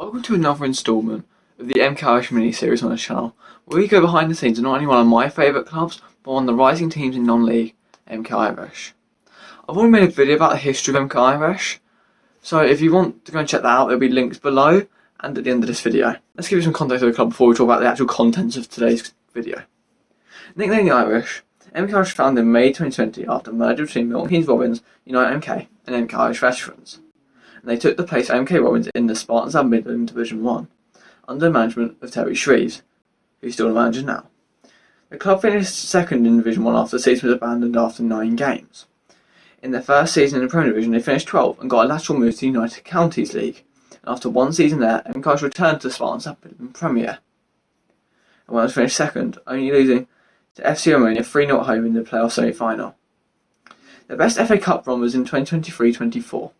Welcome to another instalment of the MK Irish mini-series on the channel, where we go behind the scenes of not only one of my favourite clubs, but one of the rising teams in non-league, MK Irish. I've already made a video about the history of MK Irish, so if you want to go and check that out, there'll be links below and at the end of this video. Let's give you some context of the club before we talk about the actual contents of today's video. Nicknamed the Irish, MK Irish was founded in May 2020 after a merger between Milton Keynes Robins, United MK, and MK Irish Veterans. And they took the place of MK Robins in the Spartans and Midland Division 1, under the management of Terry Shreves, who's still the manager now. The club finished second in Division 1 after the season was abandoned after 9 games. In their first season in the Premier Division, they finished 12th and got a lateral move to the United Counties League. And after one season there, MK Irish returned to the Spartans and Midland Premier. And Wales finished second, only losing to FC Omonia 3-0 at home in the playoff semi-final. Their best FA Cup run was in 2023-24.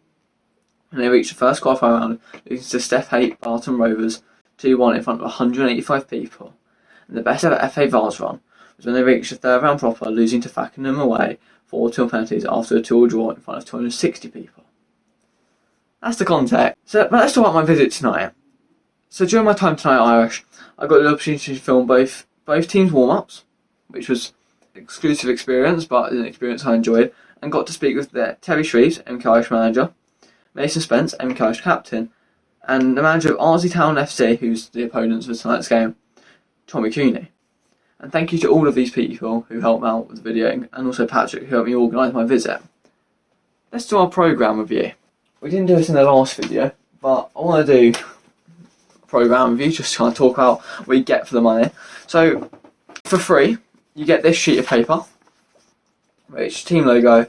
And they reached the first qualifying round, losing to Steph Haight Barton Rovers 2-1 in front of 185 people. And the best ever FA Vase run was when they reached the third round proper, losing to Fakenham away 4-2 penalties after a 2-2 draw in front of 260 people. That's the context. So let's talk about my visit tonight. So during my time tonight at Irish, I got the opportunity to film both teams' warm-ups, which was an exclusive experience, but an experience I enjoyed, and got to speak with Terry Shreves, MK Irish manager, Mason Spence, MK Irish captain, and the manager of Ardsley Town FC, who's the opponents for tonight's game, Tommy Cooney. And thank you to all of these people who helped me out with the video, and also Patrick, who helped me organise my visit. Let's do our programme review. We didn't do this in the last video, but I want to do a programme review, just to kind of talk about what you get for the money. So, for free, you get this sheet of paper, which team logo,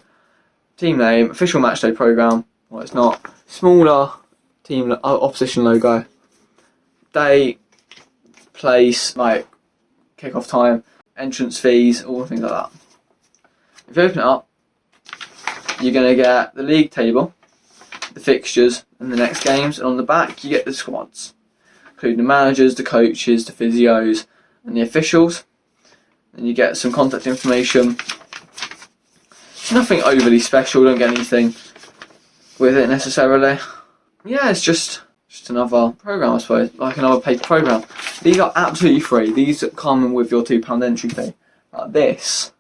team name, official matchday programme. Well, it's not. Smaller team opposition logo, day, place, like kick-off time, entrance fees, all the things like that. If you open it up, you're going to get the league table, the fixtures, and the next games, and on the back you get the squads, including the managers, the coaches, the physios, and the officials. And you get some contact information. It's nothing overly special, don't get anything with it necessarily. Yeah, it's just another programme, I suppose, like another paper programme. These are absolutely free. These come with your £2 entry fee. This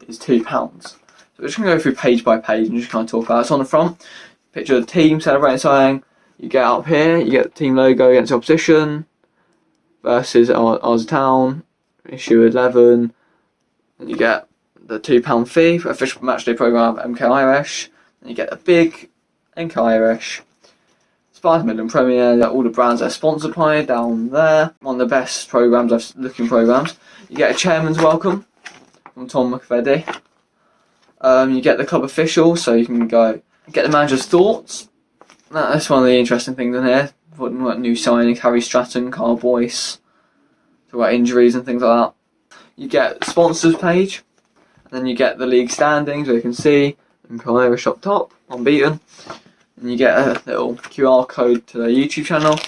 is £2. So we're just going to go through page by page and just kind of talk about it. So on the front, picture of the team celebrating something. You get up here, you get the team logo against the opposition versus Ardsley Town, issue 11. And you get the £2 fee for official matchday programme of MK Irish. And you get a big MK Irish, Spartans Midland Premier, all the brands that are sponsored by down there. One of the best programmes, looking programmes. You get a chairman's welcome from Tom McVeady. You get the club official, so you can go get the manager's thoughts. That's one of the interesting things in here. What new signings, Harry Stratton, Carl Boyce, talk about injuries and things like that. You get the sponsors page, and then you get the league standings, where you can see MK Irish up top, unbeaten. And you get a little QR code to their YouTube channel.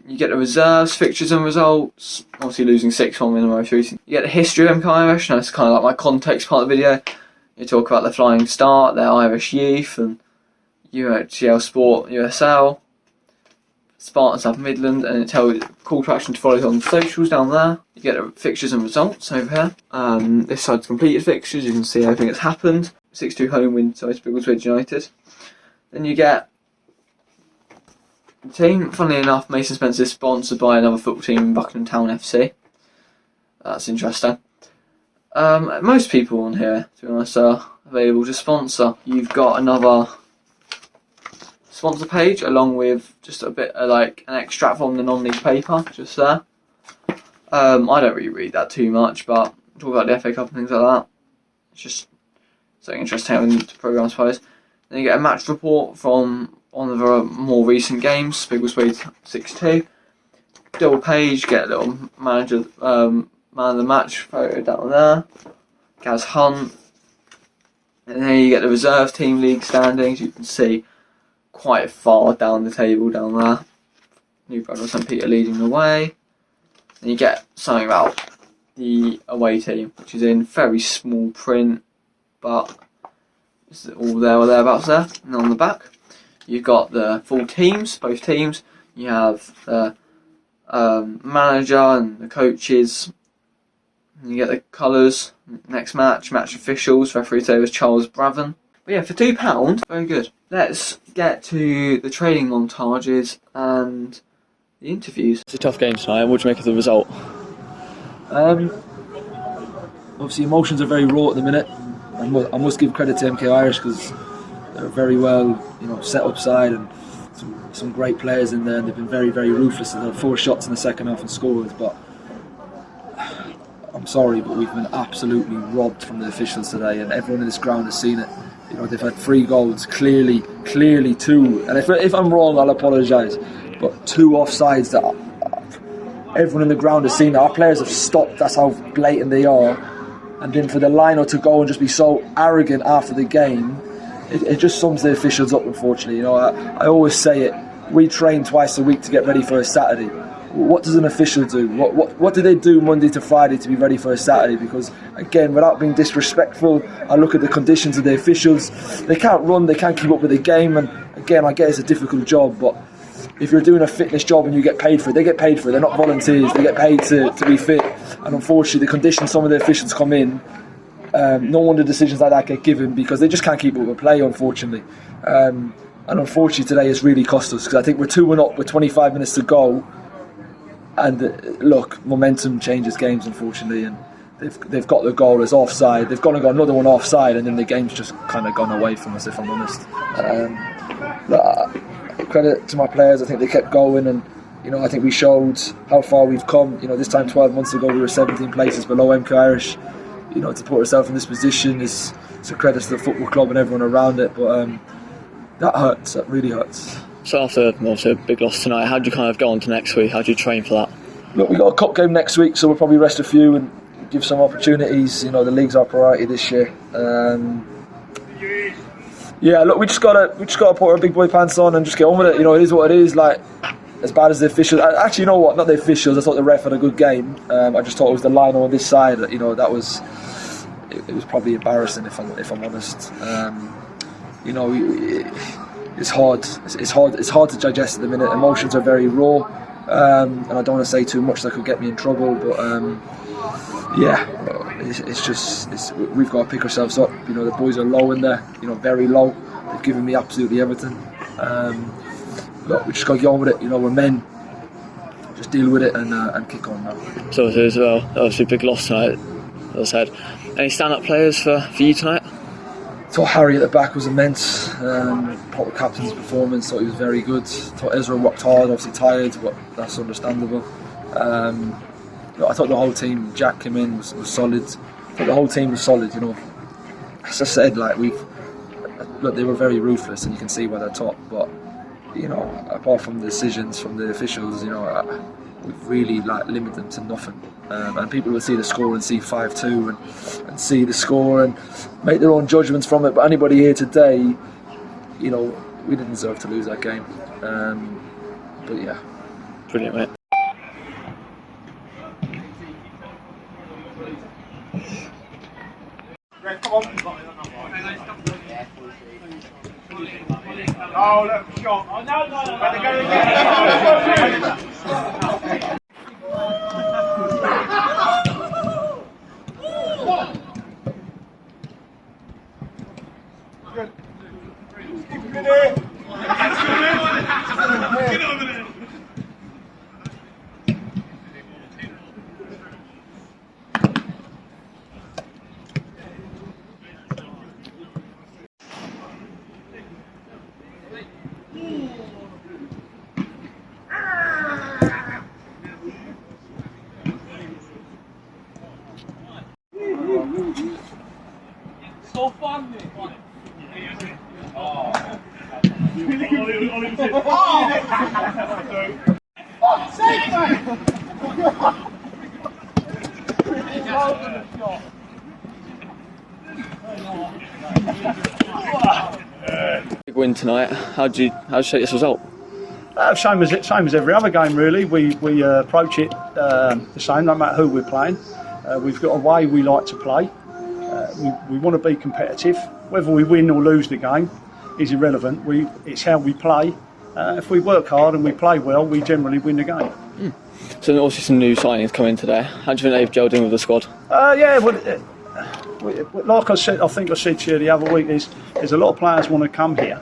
You get the reserves, fixtures and results. Obviously losing 6-1 in the most recent. You get the history of MK Irish, and that's kind of like my context part of the video. You talk about the Flying Start, their Irish youth, and UHL Sport, USL, Spartans South Midland, and it tells call to action to follow on socials down there. You get the fixtures and results over here. This side's completed fixtures, you can see everything that's happened. 6-2 home win to Biggleswade United. Then you get the team. Funnily enough, Mason Spence is sponsored by another football team, Buckingham Town FC. That's interesting. Most people on here, to be honest, are available to sponsor. You've got another sponsor page along with just a bit of like an extract from the non-league paper, just there. I don't really read that too much, but talk about the FA Cup and things like that. It's just something interesting in the programme, I suppose. Then you get a match report from one of the more recent games, Biggleswade 6-2. Double page, get a little manager, man of the match photo down there. Gaz Hunt. And then you get the reserve team league standings. You can see quite far down the table down there. New Brother St Peter leading the way. Then you get something about the away team, which is in very small print, but it's all there or thereabouts there. And on the back, You've got the full teams, both teams. You have the manager and the coaches. You get the colours. Next match officials. Referee today was Charles Braven. But yeah, for £2, very good. Let's get to the training montages and the interviews. It's a tough game tonight. What do you make of the result? Obviously, emotions are very raw at the minute. I must give credit to MK Irish because they're very well, set up side and some great players in there. And they've been very, very ruthless. They had 4 shots in the second half and scored. But I'm sorry, but we've been absolutely robbed from the officials today, and everyone in this ground has seen it. They've had 3 goals, clearly 2. And if I'm wrong, I'll apologise. But 2 offsides that everyone in the ground has seen. Our players have stopped. That's how blatant they are. And then for the liner to go and just be so arrogant after the game, it just sums the officials up, unfortunately. I always say it. We train twice a week to get ready for a Saturday. What does an official do? What do they do Monday to Friday to be ready for a Saturday? Because, again, without being disrespectful, I look at the conditions of the officials. They can't run, they can't keep up with the game. And, again, I get it's a difficult job, but if you're doing a fitness job and you get paid for it, they get paid for it. They're not volunteers. They get paid to be fit. And unfortunately, the conditions some of the officials come in, no wonder decisions like that get given because they just can't keep up with play, unfortunately. And unfortunately, today has really cost us because I think we're 2-1 up with 25 minutes to go. And look, momentum changes games, unfortunately. And they've got the goal as offside. They've gone and got another one offside, and then the game's just kind of gone away from us, if I'm honest. Credit to my players. I think they kept going, and I think we showed how far we've come. This time 12 months ago we were 17 places below MK Irish. To put ourselves in this position is a credit to the football club and everyone around it. But that hurts. That really hurts. So after obviously a big loss tonight, how do you kind of go on to next week? How do you train for that? Look, we've got a cup game next week, so we'll probably rest a few and give some opportunities. The league's our priority this year. Yeah, look, we just gotta put our big boy pants on and just get on with it. It is what it is. Like, as bad as the officials. Actually, you know what? Not the officials. I thought the ref had a good game. I just thought it was the line on this side. That was. It was probably embarrassing if I'm honest. It's hard. It's hard to digest at the minute. Emotions are very raw, and I don't want to say too much that could get me in trouble. But we've got to pick ourselves up. The boys are low in there. Very low. They've given me absolutely everything. Look, we just got to get on with it. We're men. Just deal with it and kick on now. So as well, obviously a big loss tonight. As I said, any stand-up players for you tonight? Thought Harry at the back was immense. Thought the captain's performance, thought he was very good. Thought Ezra worked hard, obviously tired, but that's understandable. I thought the whole team, Jack came in, was solid. I thought the whole team was solid. As I said, they were very ruthless, and you can see why they're top. But apart from the decisions from the officials, we've really limited them to nothing. And people will see the score and see 5-2 and see the score and make their own judgments from it. But anybody here today, we didn't deserve to lose that game. But yeah. Brilliant, mate. Come on. Oh, look, shot. Oh, no. Better go again. Good. Good here. Get over there. So fun, mate. Oh. Fuck's sake, mate! Big win tonight. How'd you take this result? Same as every other game, really. We approach it the same, no matter who we're playing. We've got a way we like to play. We want to be competitive, whether we win or lose the game. is irrelevant. It's how we play. If we work hard and we play well, we generally win the game. So also some new signings coming today. How do you think they've gelled in with the squad? Yeah, well, like I said, I think I said to you the other week, there's a lot of players want to come here,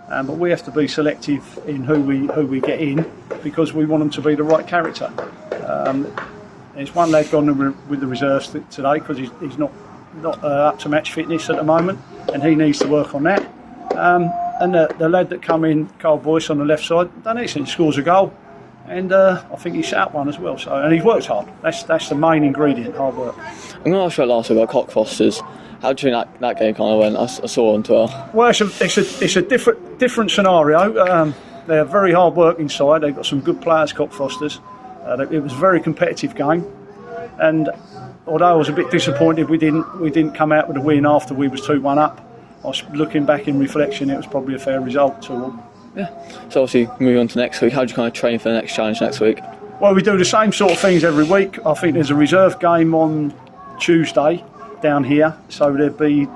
but we have to be selective in who we get in because we want them to be the right character. There's one lad gone with the reserves today because he's not up to match fitness at the moment, and he needs to work on that. And the lad that come in, Carl Boyce on the left side, done excellent. He scores a goal, and I think he set up one as well. So, and he's worked hard. That's the main ingredient, hard work. I'm going to ask you last week about Cockfosters. How do you think that game kind of went? I saw on Twitter. Well, it's a different scenario. They're a very hard working side. They've got some good players, Cockfosters. It was a very competitive game, and although I was a bit disappointed we didn't come out with a win after we was 2-1 up, I was looking back in reflection, it was probably a fair result to all. Yeah. So obviously moving on to next week, how do you kind of train for the next challenge next week? Well, we do the same sort of things every week. I think there's a reserve game on Tuesday down here, so there'll be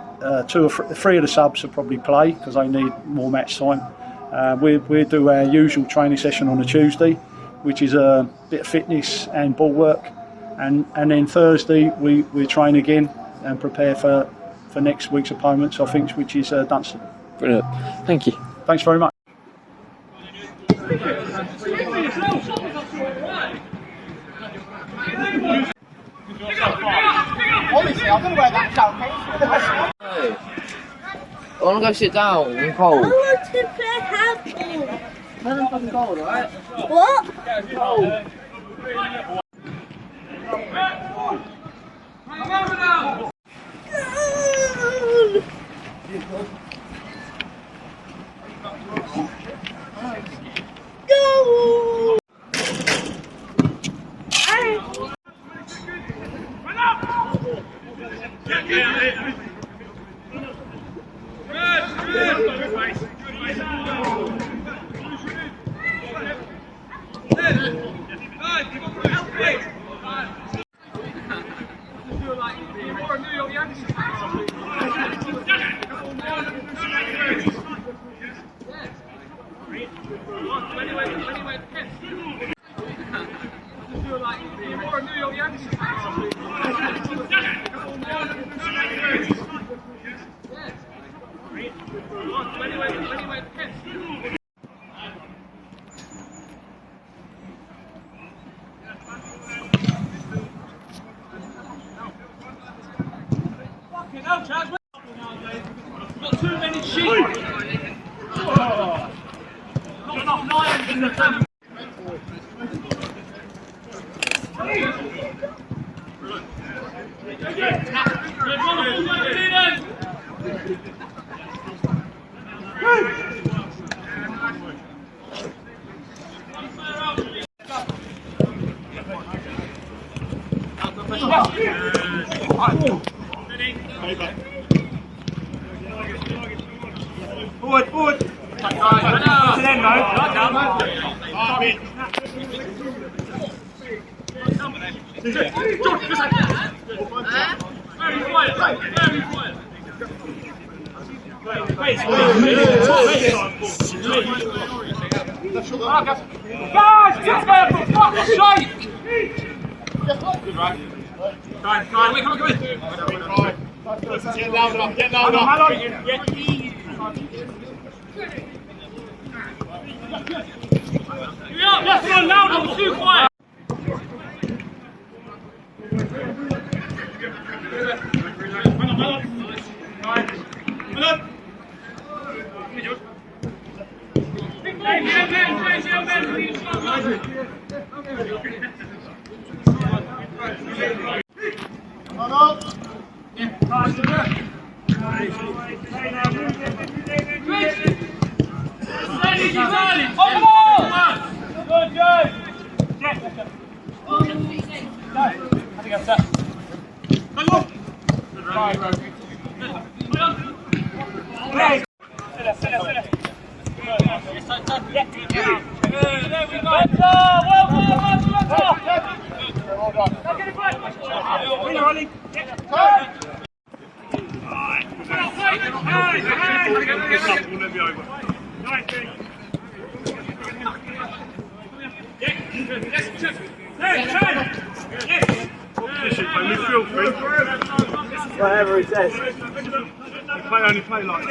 2 or 3 of the subs will probably play because they need more match time. We'll do our usual training session on a Tuesday, which is a bit of fitness and ball work, and then Thursday we train again and prepare for next week's opponents, I think, which is Dunstan. Brilliant. Thank you. Thanks very much. Honestly, I don't know where that shout came from. I want to go sit down. I'm cold. I want to play handball. I'm fucking cold, alright? What? Go! Got too many sheep. Not enough lions in the family. Forward, forward. To them, very quiet, very quiet. Guys, get there for fuck's sake! Good right. Come in. Get louder. Let's go louder, too quiet. Whatever he says. Only play like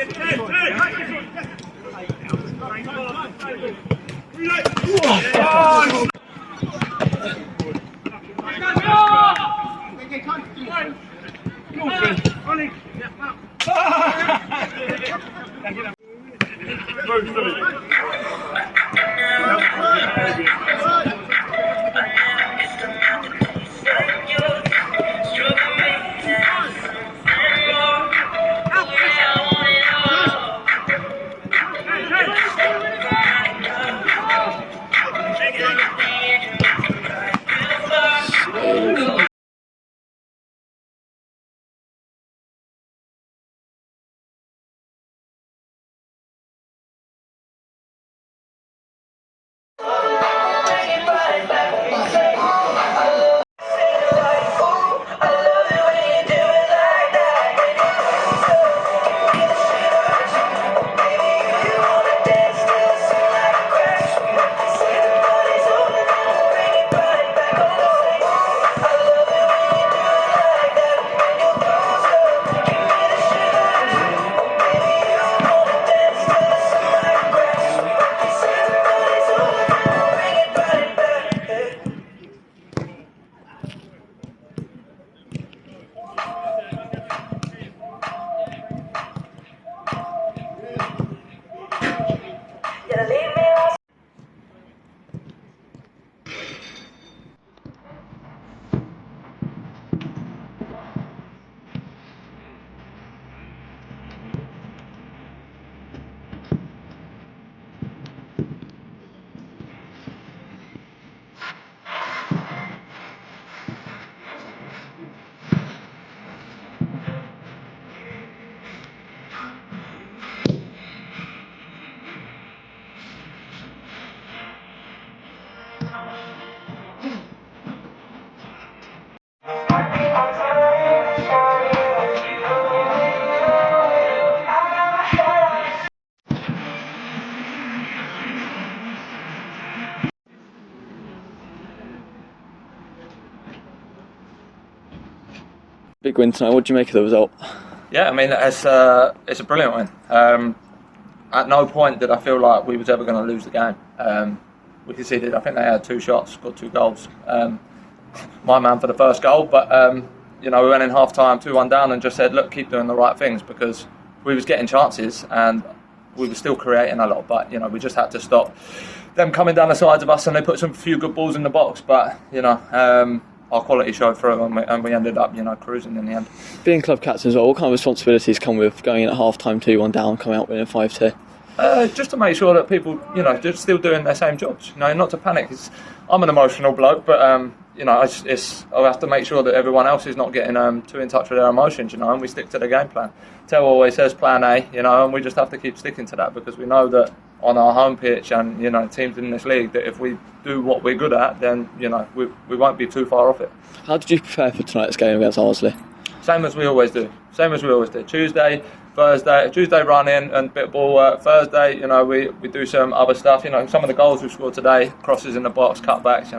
Big win tonight. What do you make of the result? Yeah, I mean it's a brilliant win. At no point did I feel like we was ever going to lose the game. We conceded. I think they had 2 shots, scored 2 goals. My man for the first goal, but we went in half time 2-1 down and just said, look, keep doing the right things, because we was getting chances and we were still creating a lot. But we just had to stop them coming down the sides of us, and they put some few good balls in the box. But our quality showed through, and we ended up, cruising in the end. Being club captain as well, what kind of responsibilities come with going in at half time 2-1 down, coming out winning 5-2? Just to make sure that people, just still doing their same jobs. Not to panic. I'm an emotional bloke, but I have to make sure that everyone else is not getting too in touch with their emotions, and we stick to the game plan. Tel always says plan A, and we just have to keep sticking to that, because we know that on our home pitch and teams in this league, that if we do what we're good at, then we won't be too far off it. How did you prepare for tonight's game against Ardsley? Same as we always do. Tuesday, Thursday run in and bit of ball work. Thursday, we do some other stuff. Some of the goals we've scored today, crosses in the box, cutbacks.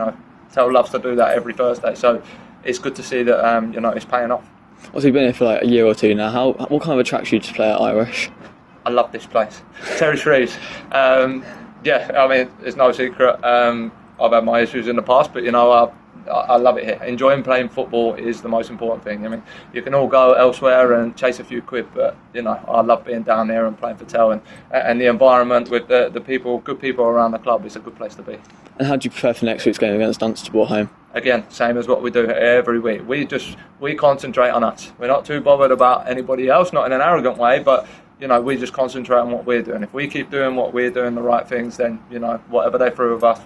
Tel loves to do that every Thursday. So it's good to see that it's paying off. Obviously, you've been here for like a year or 2 now. What kind of attracts you to play at Irish? I love this place. Terry Shreves. It's no secret. I've had my issues in the past, but I love it here. Enjoying playing football is the most important thing. You can all go elsewhere and chase a few quid, but I love being down there and playing for Tel, and the environment with the people, good people around the club, is a good place to be. And how do you prepare for next week's game against Dunstable at home? Again, same as what we do every week. We concentrate on us. We're not too bothered about anybody else, not in an arrogant way, but we just concentrate on what we're doing. If we keep doing what we're doing, the right things, then whatever they throw with us,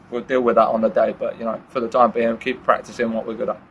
we'll deal with that on the day. But for the time being, keep practicing what we're good at.